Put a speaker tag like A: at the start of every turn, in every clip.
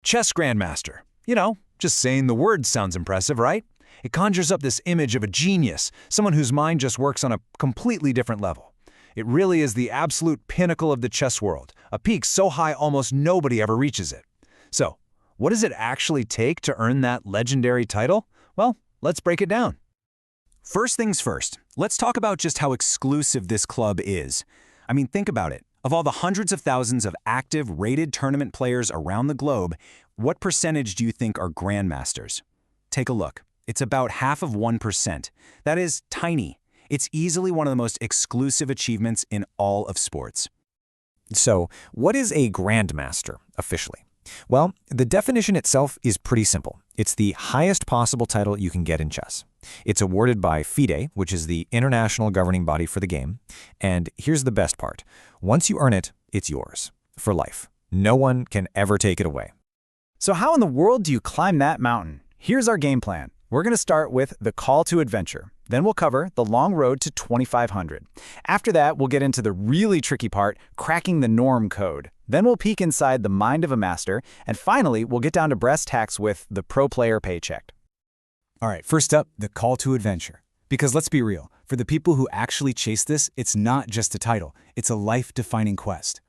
A: Chess Grandmaster. Just saying the word sounds impressive, right? It conjures up this image of a genius, someone whose mind just works on a completely different level. It really is the absolute pinnacle of the chess world, a peak so high almost nobody ever reaches it. So, what does it actually take to earn that legendary title? Well, let's break it down. First things first, let's talk about just how exclusive this club is. I mean, think about it. Of all the hundreds of thousands of active, rated tournament players around the globe, what percentage do you think are grandmasters? Take a look. It's about half of 1%. That is tiny. It's easily one of the most exclusive achievements in all of sports.
B: So, what is a grandmaster, officially? Well, the definition itself is pretty simple. It's the highest possible title you can get in chess. It's awarded by FIDE, which is the international governing body for the game. And here's the best part. Once you earn it, it's yours. For life. No one can ever take it away.
C: So how in the world do you climb that mountain? Here's our game plan. We're going to start with the call to adventure. Then we'll cover the long road to 2,500. After that, we'll get into the really tricky part, cracking the norm code. Then we'll peek inside the mind of a master. And finally, we'll get down to brass tacks with the pro player paycheck.
D: All right, first up, the call to adventure. Because let's be real, for the people who actually chase this, it's not just a title, it's a life-defining quest.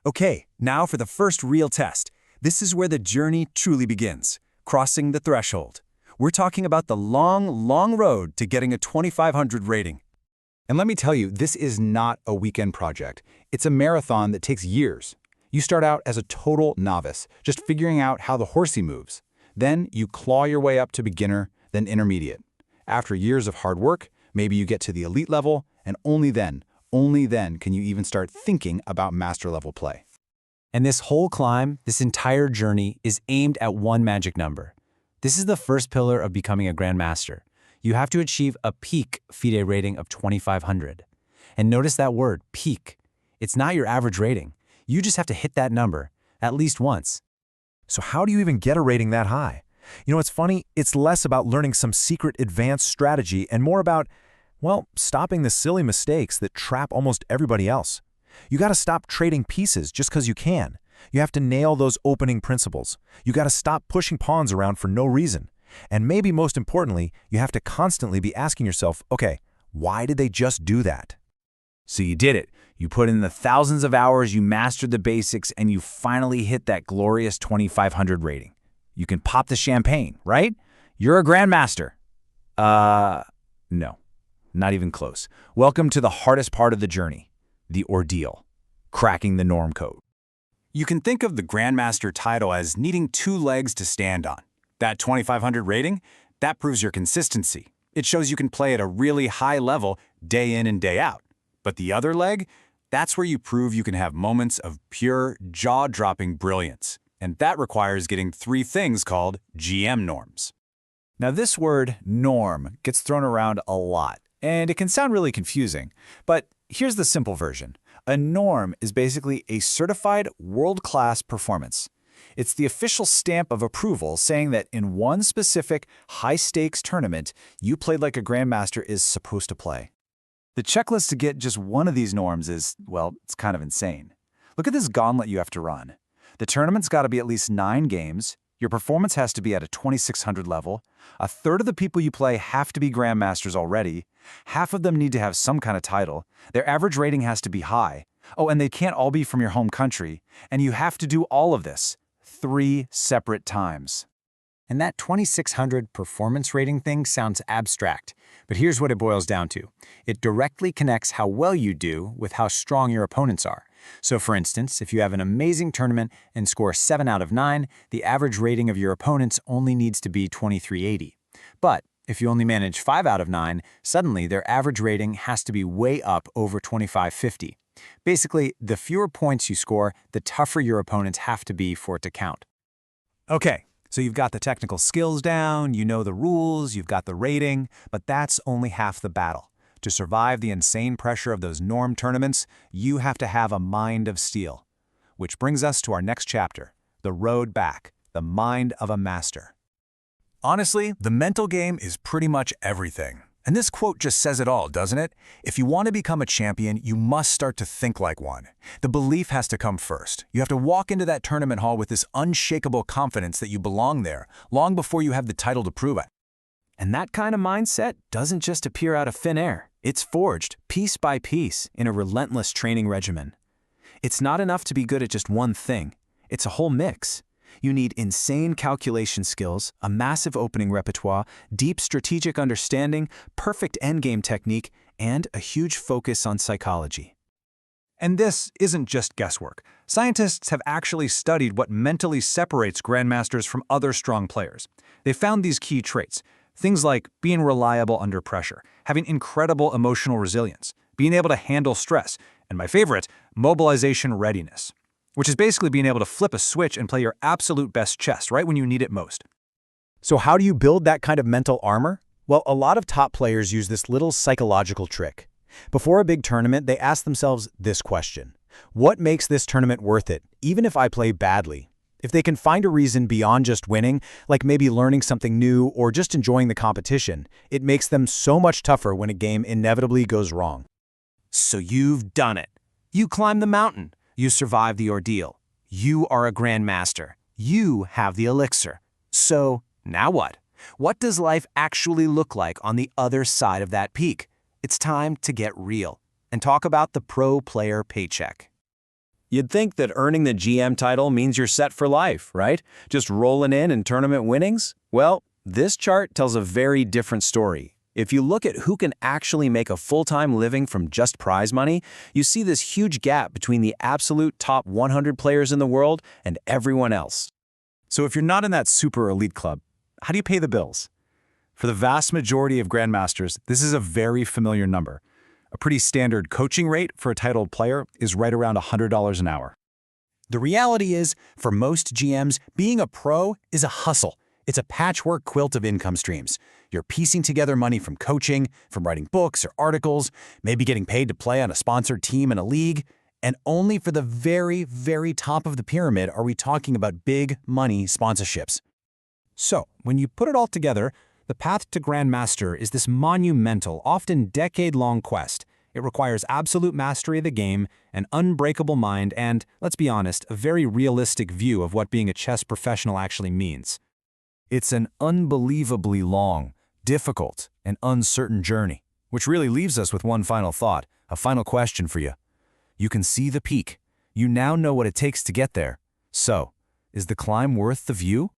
A: Okay, now for the first real test. This is where the journey truly begins, crossing the threshold. We're talking about the long road to getting a 2,500 rating.
E: And let me tell you, this is not a weekend project. It's a marathon that takes years. You start out as a total novice, just figuring out how the horsey moves. Then you claw your way up to beginner, then intermediate. After years of hard work, maybe you get to the elite level, and only then can you even start thinking about master level play.
B: And this whole climb, this entire journey, is aimed at one magic number. This is the first pillar of becoming a grandmaster. You have to achieve a peak FIDE rating of 2,500. And notice that word, peak. It's not your average rating. You just have to hit that number, at least once.
A: So how do you even get a rating that high? It's funny, it's less about learning some secret advanced strategy and more about, stopping the silly mistakes that trap almost everybody else. You gotta stop trading pieces just because you can. You have to nail those opening principles. You gotta stop pushing pawns around for no reason. And maybe most importantly, you have to constantly be asking yourself, okay, why did they just do that?
F: So you did it. You put in the thousands of hours, you mastered the basics, and you finally hit that glorious 2,500 rating. You can pop the champagne, right? You're a grandmaster. No, not even close. Welcome to the hardest part of the journey, the ordeal, cracking the norm code.
D: You can think of the grandmaster title as needing two legs to stand on. That 2,500 rating, that proves your consistency. It shows you can play at a really high level day in and day out. But the other leg, that's where you prove you can have moments of pure, jaw-dropping brilliance. And that requires getting three things called GM norms.
C: Now this word, norm, gets thrown around a lot, and it can sound really confusing. But here's the simple version. A norm is basically a certified world-class performance. It's the official stamp of approval saying that in one specific high-stakes tournament, you played like a grandmaster is supposed to play. The checklist to get just one of these norms is, it's kind of insane. Look at this gauntlet you have to run. The tournament's got to be at least 9 games. Your performance has to be at a 2,600 level. A third of the people you play have to be grandmasters already. Half of them need to have some kind of title. Their average rating has to be high. Oh, and they can't all be from your home country. And you have to do all of this 3 separate times.
B: And that 2,600 performance rating thing sounds abstract, but here's what it boils down to. It directly connects how well you do with how strong your opponents are. So for instance, if you have an amazing tournament and score 7 out of 9, the average rating of your opponents only needs to be 2,380. But if you only manage 5 out of 9, suddenly their average rating has to be way up over 2,550. Basically, the fewer points you score, the tougher your opponents have to be for it to count.
A: Okay, so you've got the technical skills down, you know the rules, you've got the rating, but that's only half the battle. To survive the insane pressure of those norm tournaments, you have to have a mind of steel. Which brings us to our next chapter, the road back, the mind of a master. Honestly, the mental game is pretty much everything. And this quote just says it all, doesn't it? If you want to become a champion, you must start to think like one. The belief has to come first. You have to walk into that tournament hall with this unshakable confidence that you belong there, long before you have the title to prove it.
F: And that kind of mindset doesn't just appear out of thin air. It's forged, piece by piece, in a relentless training regimen. It's not enough to be good at just one thing. It's a whole mix. You need insane calculation skills, a massive opening repertoire, deep strategic understanding, perfect endgame technique, and a huge focus on psychology.
A: And this isn't just guesswork. Scientists have actually studied what mentally separates grandmasters from other strong players. They found these key traits. Things like being reliable under pressure, having incredible emotional resilience, being able to handle stress, and my favorite, mobilization readiness, which is basically being able to flip a switch and play your absolute best chess right when you need it most.
B: So how do you build that kind of mental armor? Well, a lot of top players use this little psychological trick. Before a big tournament, they ask themselves this question: what makes this tournament worth it, even if I play badly? If they can find a reason beyond just winning, like maybe learning something new or just enjoying the competition, it makes them so much tougher when a game inevitably goes wrong.
F: So you've done it. You climbed the mountain. You survived the ordeal. You are a grandmaster. You have the elixir. So now what? What does life actually look like on the other side of that peak? It's time to get real and talk about the pro player paycheck. You'd think that earning the GM title means you're set for life, right? Just rolling in and tournament winnings? Well, this chart tells a very different story. If you look at who can actually make a full-time living from just prize money, you see this huge gap between the absolute top 100 players in the world and everyone else.
C: So if you're not in that super elite club, how do you pay the bills? For the vast majority of grandmasters, this is a very familiar number. A pretty standard coaching rate for a titled player is right around $100 an hour.
B: The reality is, for most GMs, being a pro is a hustle. It's a patchwork quilt of income streams. You're piecing together money from coaching, from writing books or articles, maybe getting paid to play on a sponsored team in a league. And only for the very, very top of the pyramid are we talking about big money sponsorships. So, when you put it all together, the path to Grandmaster is this monumental, often decade-long quest. It requires absolute mastery of the game, an unbreakable mind, and, let's be honest, a very realistic view of what being a chess professional actually means.
A: It's an unbelievably long, difficult, and uncertain journey, which really leaves us with one final thought, a final question for you. You can see the peak. You now know what it takes to get there. So, is the climb worth the view?